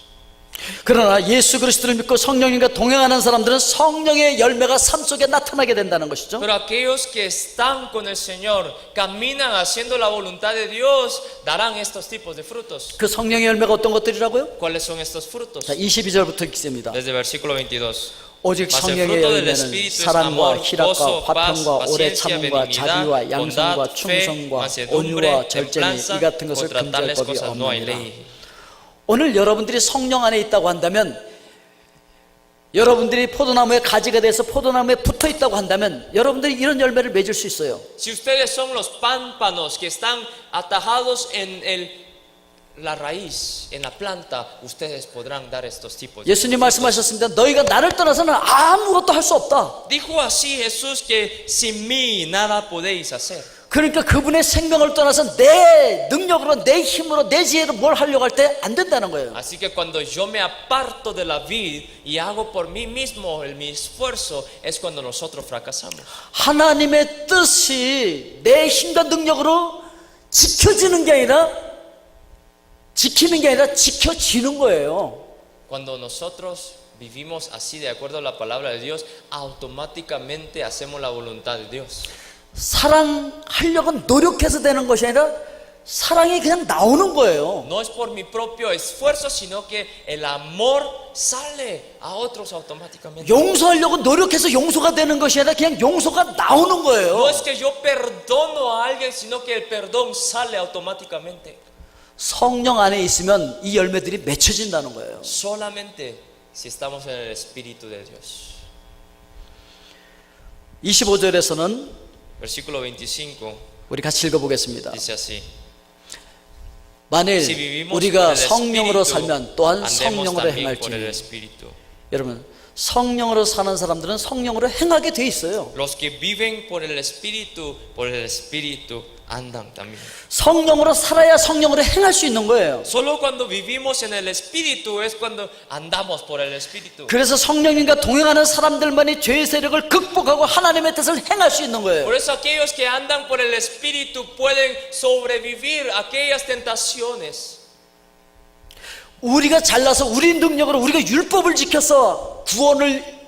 그러나 예수 그리스도를 믿고 성령님과 동행하는 사람들은 성령의 열매가 삶 속에 나타나게 된다는 것이죠. Pero aquellos que están con el Señor, caminan haciendo la voluntad de Dios, darán estos tipos de frutos. 그 성령의 열매가 어떤 것들이라고요? ¿Cuáles son estos frutos? 자, 22절부터 읽습니다. Desde versículo 22. 오직 Mas el 성령의 fruto del 열매는 Espíritu es 사랑과 amor, 희락과 gozo, paz, 화평과 오래 paciencia, 참음과 benignidad, 자비와 양성과 bondad, fe, 충성과 mansedumbre, 온유와 절제니 templanza. 이 같은 것을 Contra tales 금지할 법이 cosas no hay 없느니라. ley. 오늘 여러분들이 성령 안에 있다고 한다면, 여러분들이 포도나무에 가지가 돼서 포도나무에 붙어 있다고 한다면 여러분들이 이런 열매를 맺을 수 있어요. Si ustedes son los pámpanos que están atajados en la raíz, en la planta, ustedes podrán dar estos tipos. 예수님 말씀하셨습니다. 너희가 나를 떠나서는 아무것도 할 수 없다. Dijo así Jesús que sin mí nada podéis hacer. 그러니까 그분의 생명을 떠나서 내 능력으로, 내 힘으로, 내 지혜로 뭘 하려고 할 때 안 된다는 거예요. Así que cuando yo me aparto de la vid y hago por mí mismo mi esfuerzo, es cuando nosotros fracasamos. 하나님의 뜻이 내 힘과 능력으로 지켜지는 게 아니라, 지키는 게 아니라 지켜지는 거예요. Cuando nosotros vivimos así de acuerdo a la palabra de Dios, automáticamente hacemos la voluntad de Dios. 사랑하려고 노력해서 되는 것이 아니라 사랑이 그냥 나오는 거예요. No es por mi propio esfuerzo, sino que el amor sale a otros automáticamente. 용서하려고 노력해서 용서가 되는 것이 아니라 그냥 용서가 나오는 거예요. No es que yo perdono a alguien, sino que el perdón sale automáticamente. 성령 안에 있으면 이 열매들이 맺혀진다는 거예요. Solamente si estamos en el Espíritu de Dios. 25절에서는 Versículo 25 우리 같이 읽어보겠습니다. dice así. 만일 Si vivimos 우리가 por el 성령으로 Espíritu, 살면 또한 andemos 성령으로 también por el 행할지니. Espíritu. 여러분, 성령으로 사는 사람들은 성령으로 행하게 돼 있어요. Los que viven por el Espíritu andan también. 성령으로 살아야 성령으로 행할 수 있는 거예요. Solo cuando vivimos en el Espíritu es cuando andamos por el Espíritu. 그래서 성령님과 동행하는 사람들만이 죄의 세력을 극복하고 하나님의 뜻을 행할 수 있는 거예요. Por eso aquellos que andan por el Espíritu pueden sobrevivir a aquellas tentaciones. 우리가 잘나서 우리 능력으로 우리가 율법을 지켜서 구원을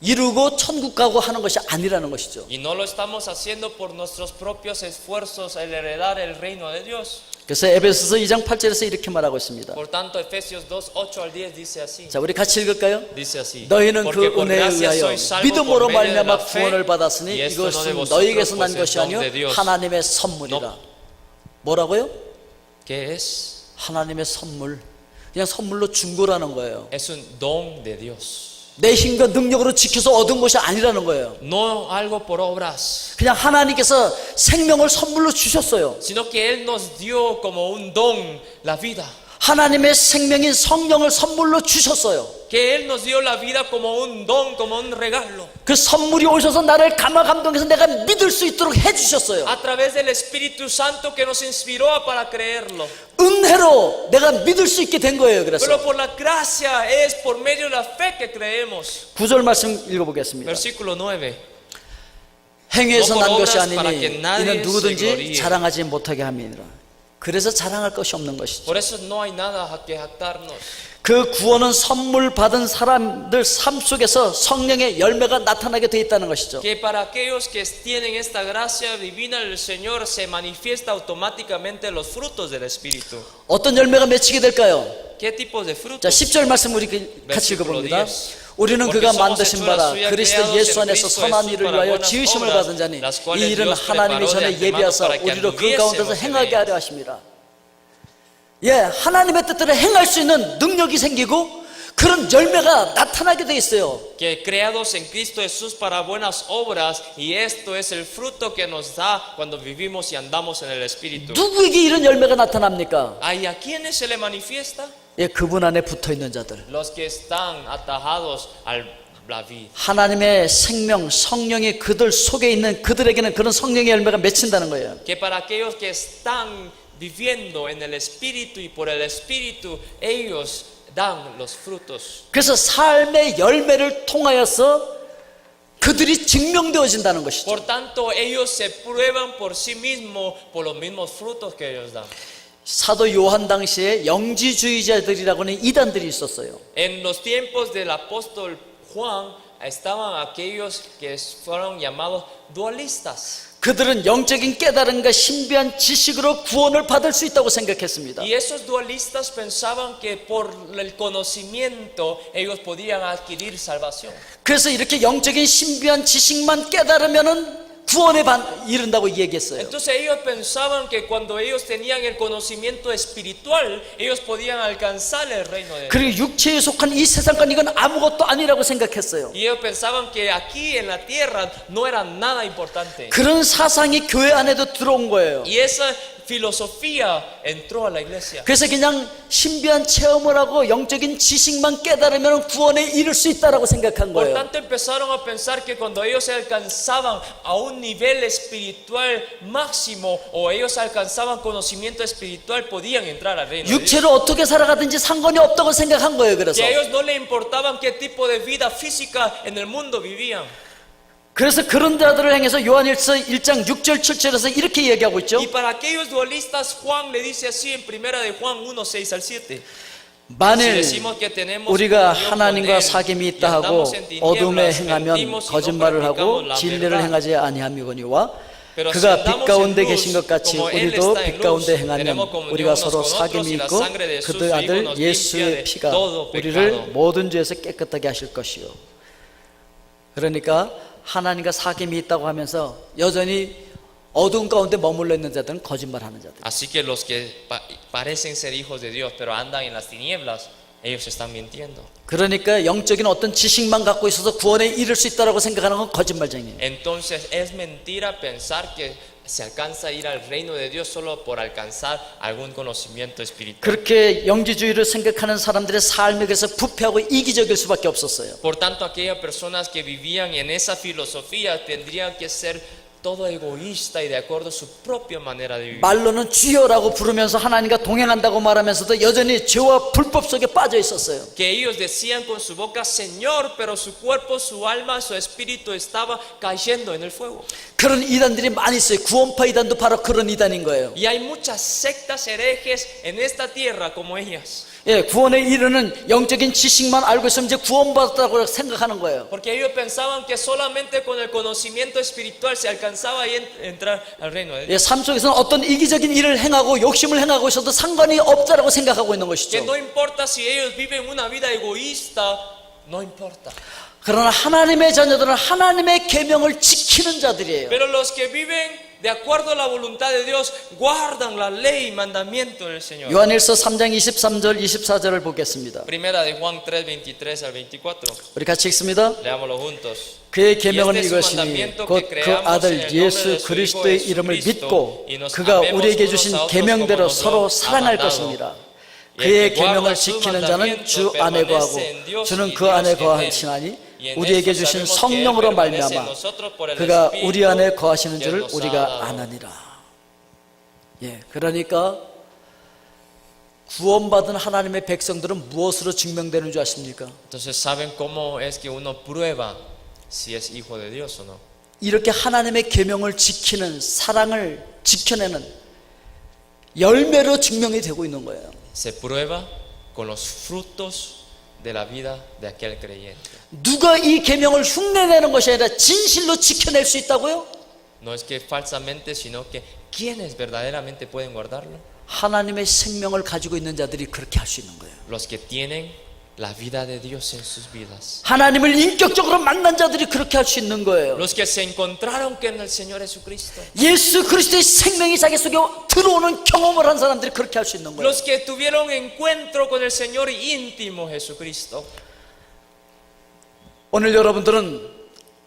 이루고 천국 가고 하는 것이 아니라는 것이죠. Y no lo estamos haciendo por nuestros propios esfuerzos el heredar el reino de Dios. 그래서 에베소서 2장 8절에서 이렇게 말하고 있습니다. Por tanto, Efesios 2, 8 al 10 dice así. 자, 우리 같이 읽을까요? Dice así. 너희는 그 Porque por 은혜에 gracia 의하여 sois salvos 믿음으로 por medio de 말미암아 la fe, 구원을 받았으니 y esto no de 이것은 vosotros, 너희에게서 난 pues 것이 es don 아니요 de Dios. 하나님의 선물이라. No. 뭐라고요? ¿Qué es? 하나님의 선물. 그냥 선물로 준 거라는 거예요. Es un don de Dios. 내 힘과 능력으로 지켜서 얻은 것이 아니라는 거예요. No algo por obras, 그냥 하나님께서 생명을 선물로 주셨어요. sino que Él nos dio como un don la vida. 하나님의 생명인 성령을 선물로 주셨어요. Que Él nos dio la vida como un don, como un regalo. 그 선물이 오셔서 나를 감화감동해서 내가 믿을 수 있도록 해주셨어요. A través del Espíritu Santo que nos inspiró para creerlo. 은혜로 내가 믿을 수 있게 된 거예요. 그래서 Pero por la gracia es por medio de la fe que creemos. 9절 말씀 읽어보겠습니다. Versículo 9. 행위에서 No por 난 것이 obras para 아니니 que nadie 이는 se 누구든지 gloríe. 자랑하지 못하게 함이니라. 그래서 자랑할 것이 없는 것이죠. Por eso no hay nada a que jactarnos. 그 구원은 선물 받은 사람들 삶 속에서 성령의 열매가 나타나게 돼 있다는 것이죠. Que para aquellos que tienen esta gracia divina del Señor se manifiesta automáticamente los frutos del Espíritu. 어떤 열매가 맺히게 될까요? ¿Qué tipos de 자, frutos? 10절 말씀 우리 같이 읽어봅니다. 우리는 그가 만드신 바라 그리스도 예수 안에서 선한 일을 위하여 지으심을 받은 자니 이 일은 하나님이 전에 예비하사 우리로 그 가운데서 행하게 하려 하심이라. 예, 하나님의 뜻대로 행할 수 있는 능력이 생기고 그런 열매가 나타나게 돼 있어요. Que creados en Cristo Jesús para buenas obras, y esto es el fruto que nos da cuando vivimos y andamos en el Espíritu. 누구에게 이런 열매가 나타납니까? ¿Y a quiénes se le manifiesta? 예, 그분 안에 붙어 있는 자들. Los que están atajados al la vid. 하나님의 생명, 성령이 그들 속에 있는 그들에게는 그런 성령의 열매가 맺힌다는 거예요. Que para aquellos que están viviendo en el Espíritu y por el Espíritu, ellos dan los frutos. 그래서 삶의 열매를 통하여서 그들이 증명되어진다는 것이죠. Por tanto, ellos se prueban por sí mismos por los mismos frutos que ellos dan. 사도 요한 당시에 영지주의자들이라고 하는 이단들이 있었어요. En los tiempos del apóstol Juan estaban aquellos que fueron llamados dualistas. 그들은 영적인 깨달음과 신비한 지식으로 구원을 받을 수 있다고 생각했습니다. Y esos dualistas pensaban que por el conocimiento ellos podían adquirir salvación. 그래서 이렇게 영적인 신비한 지식만 깨달으면은 구원에 이른다고 얘기했어요. Entonces ellos pensaban que cuando ellos tenían el conocimiento espiritual, ellos podían alcanzar el reino de Dios. 그리고 육체에 속한 이 세상과 이건 아무것도 아니라고 생각했어요. Y ellos pensaban que aquí en la tierra no era nada importante. 그런 사상이 교회 안에도 들어온 거예요. Y esa filosofía entró a la iglesia. 그래서 그냥 신비한 체험을 하고 영적인 지식만 깨달으면 구원에 이를 수 있다라고 생각한 Por 거예요. tanto empezaron a pensar que cuando ellos se alcanzaban a un nivel espiritual máximo o ellos alcanzaban conocimiento espiritual podían entrar al reino de Dios. 육체로 어떻게 살아가든지 상관이 없다고 생각한 거예요. 그래서 Que a ellos no les importaban qué tipo de vida física en el mundo vivían. 그런 자들을 향해서 요한일서 1장 6절 7절에서 이렇게 얘기하고 있죠. Y para aquellos dualistas Juan le dice así en primera de Juan 1, 6 al 7. 만일 우리가 하나님과 사귐이 있다 하고 어둠에 행하면 거짓말을 하고 진리를 행하지 아니함이거니와 그가 빛 가운데 계신 것 같이 우리도 빛 가운데 행하면 우리가 서로 사귐이 있고 그의 아들 예수의 피가 우리를 모든 죄에서 깨끗하게 하실 것이요. 그러니까 하나님과 사귐이 있다고 하면서 여전히 어두운 가운데 머물러 있는 자들은 거짓말하는 자들. Así que los que parecen ser hijos de Dios pero andan en las tinieblas, ellos están mintiendo. 그러니까 영적인 어떤 지식만 갖고 있어서 구원에 이를 수 있다라고 생각하는 건 거짓말쟁이에요. Entonces es mentira pensar que se alcanza a ir al reino de Dios solo por alcanzar algún conocimiento espiritual. 그렇게 영지주의를 생각하는 사람들의 삶에 그래서 부패하고 이기적일 수밖에 없었어요. Por tanto, aquellas personas que vivían en esa filosofía tendrían que ser todo egoísta y de acuerdo a su propia manera de vivir. 말로는 주여라고 부르면서 하나님과 동행한다고 말하면서도 여전히 죄와 불법 속에 빠져 있었어요. Que ellos decían con su boca Señor, pero su cuerpo, su alma, su espíritu estaba cayendo en el fuego. 그런 이단들이 많이 있어요. 구원파 이단도 바로 그런 이단인 거예요. Y hay muchas sectas herejes en esta tierra como ellas. 예, 구원에 이르는 영적인 지식만 알고 있으면 이제 구원받았다고 생각하는 거예요. Porque ellos pensaban que solamente con el conocimiento espiritual se alcanzaba a entrar al reino de Dios. 예, 삶 속에서는 어떤 이기적인 일을 행하고 욕심을 행하고 있어도 상관이 없다라고 생각하고 있는 Que 것이죠. no importa si ellos viven una vida egoísta, no importa. 그러나 하나님의 자녀들은 하나님의 계명을 지키는 자들이에요. Pero los que viven de acuerdo a la voluntad de Dios guardan la ley y mandamiento del Señor. 요한일서 3장 23절 24절을 보겠습니다. Primera de Juan 3, 23 al 24. 우리 같이 읽습니다. Leámoslo juntos. 그의 계명은 이것이니 곧 그 아들 예수 그리스도의 이름을 믿고 그가 우리에게 주신 계명대로 서로 사랑할 것입니다. 그의 계명을 지키는 자는 주 안에 거하고 주는 그 안에 거하시나니 우리에게 주신 성령으로 말미암아 그가 우리 안에 거하시는 줄을 우리가 아느니라. 예, 그러니까 구원받은 하나님의 백성들은 무엇으로 증명되는 줄 아십니까? Entonces, ¿saben cómo es que uno prueba si es hijo de Dios o no? 이렇게 하나님의 계명을 지키는 사랑을 지켜내는 열매로 증명이 되고 있는 거예요. Se prueba con los frutos de la vida de aquel creyente. 누가 이 계명을 흉내내는 것이 아니라 진실로 지켜낼 수 있다고요? No es que falsamente, sino que quienes verdaderamente pueden guardarlo. 하나님의 생명을 가지고 있는 자들이 그렇게 할 수 있는 거예요. Los que tienen la vida de Dios en sus vidas. 하나님을 인격적으로 만난 자들이 그렇게 할 수 있는 거예요. Los que se encontraron con el Señor Jesucristo. 예수 그리스도의 생명이 자기 속에 들어오는 경험을 한 사람들이 그렇게 할 수 있는 거예요. Los que tuvieron encuentro con el Señor íntimo Jesucristo. 오늘 여러분들은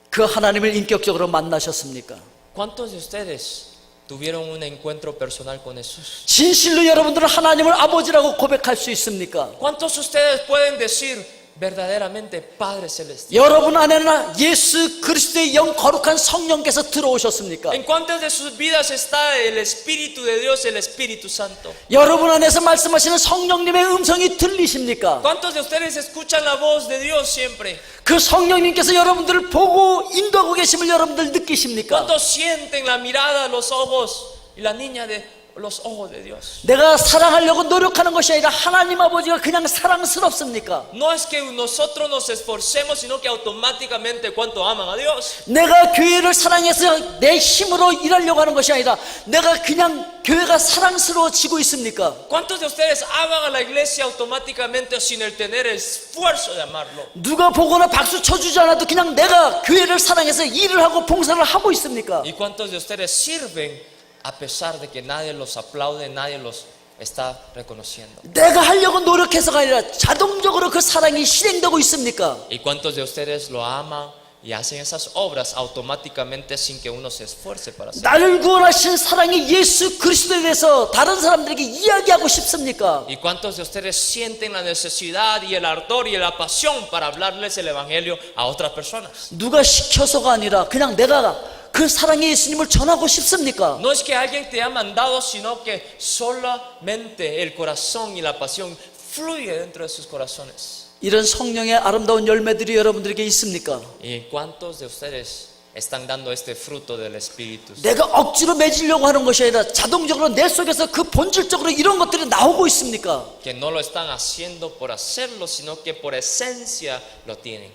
그 하나님을 인격적으로 만나셨습니까? ¿Cuántos de ustedes tuvieron un encuentro personal con Jesús? 진실로 여러분들은 하나님을 아버지라고 고백할 수 있습니까? ¿Cuántos de ustedes pueden decir verdaderamente Padre Celestial? 여러분 안에는 예수 그리스도의 영 거룩한 성령께서 들어오셨습니까? ¿En cuántas de sus vidas está el Espíritu de Dios, el Espíritu Santo? 여러분 안에서 말씀하시는 성령님의 음성이 들리십니까? ¿Cuántos de ustedes escuchan la voz de Dios siempre? 그 성령님께서 여러분들을 보고 인도하고 계심을 여러분들 느끼십니까? ¿Cuántos sienten la mirada, los ojos y la niña de los ojos de Dios? 내가 사랑하려고 노력하는 것이 아니라 하나님 아버지가 그냥 사랑스럽습니까? No es que nosotros nos esforcemos, sino que automáticamente cuánto aman a Dios. 내가 교회를 사랑해서 내 힘으로 일하려고 하는 것이 아니라 내가 그냥 교회가 사랑스러워지고 있습니까? ¿Cuántos de ustedes aman a la iglesia automáticamente sin el tener el esfuerzo de amarlo? 누가 보거나 박수 쳐주지 않아도 그냥 내가 교회를 사랑해서 일을 하고 봉사를 하고 있습니까? ¿Y cuántos de ustedes sirven a pesar de que nadie los aplaude, nadie los está reconociendo? 내가 하려고 노력해서가 아니라 자동적으로 그 사랑이 실행되고 있습니까? ¿Y cuántos de ustedes lo aman y hacen esas obras automáticamente sin que uno se esfuerce para hacerlo. 나를 구원하신 사랑의 예수 그리스도에 대해서 다른 사람들에게 이야기하고 싶습니까? ¿Y cuántos de ustedes sienten la necesidad y el ardor y la pasión para hablarles el evangelio a otras personas? 누가 시켜서가 아니라 그냥 내가 그 사랑의 예수님을 전하고 싶습니까? No es que alguien te ha mandado, sino que solamente el corazón y la pasión fluye dentro de sus corazones. 이런 성령의 아름다운 열매들이 여러분들에게 있습니까? ¿Y cuántos de ustedes están dando este fruto del Espíritu? 내가 억지로 맺으려고 하는 것이 아니라 자동적으로 내 속에서 그 본질적으로 이런 것들이 나오고 있습니까? Que no lo están haciendo por hacerlo, sino que por esencia lo tienen.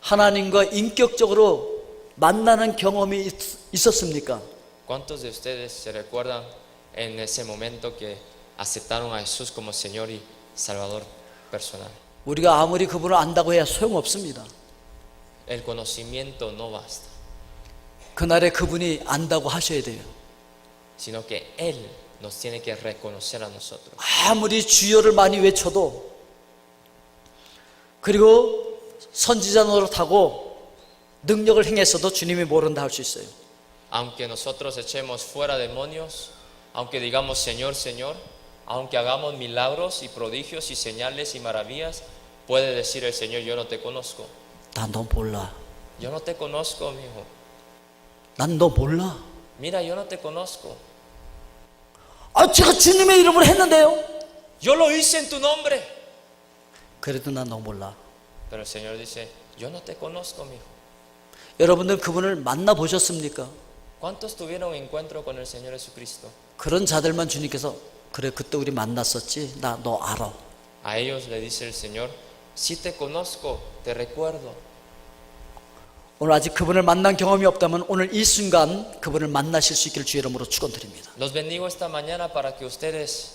하나님과 인격적으로 만나는 경험이 있었습니까? ¿Cuántos de ustedes se recuerdan en ese momento que aceptaron a Jesús como Señor y Salvador personal? 우리가 아무리 그분을 안다고 해야 소용없습니다. El conocimiento no basta, 그날에 그분이 안다고 하셔야 돼요. sino que Él nos tiene que reconocer a nosotros. 아무리 주여를 많이 외쳐도, 그리고 선지자 노릇하고 능력을 행했어도 주님이 모른다 할 수 있어요. Aunque nosotros echemos fuera demonios, aunque digamos Señor, Señor, aunque hagamos milagros y prodigios y señales y maravillas, puede decir el Señor, yo no te conozco. 난 너 몰라. Yo no te conozco, mi hijo. 난 너 몰라. Mira, yo no te conozco. 아, 제가 주님의 이름으로 했는데요. Yo lo hice en tu nombre. 그래도 난 너 몰라. Pero el Señor dice, yo no te conozco, mi hijo. 여러분들 그분을 만나 보셨습니까? ¿Cuántos tuvieron encuentro con el Señor Jesucristo? 그런 자들만 주님께서 그래 그때 우리 만났었지. 나 너 알아. A ellos le dice el Señor, sí te conozco, te recuerdo. 오늘 아직 그분을 만난 경험이 없다면 오늘 이 순간 그분을 만나실 수 있기를 주의 이름으로 축원드립니다. Los bendigo esta mañana para que ustedes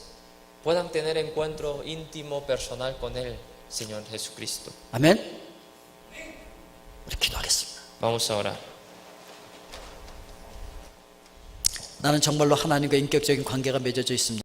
puedan tener encuentro íntimo, personal con Él, Señor Jesucristo. 아멘. 우리 기도하겠습니다. Vamos a orar. 나는 정말로 하나님과 인격적인 관계가 맺어져 있습니다.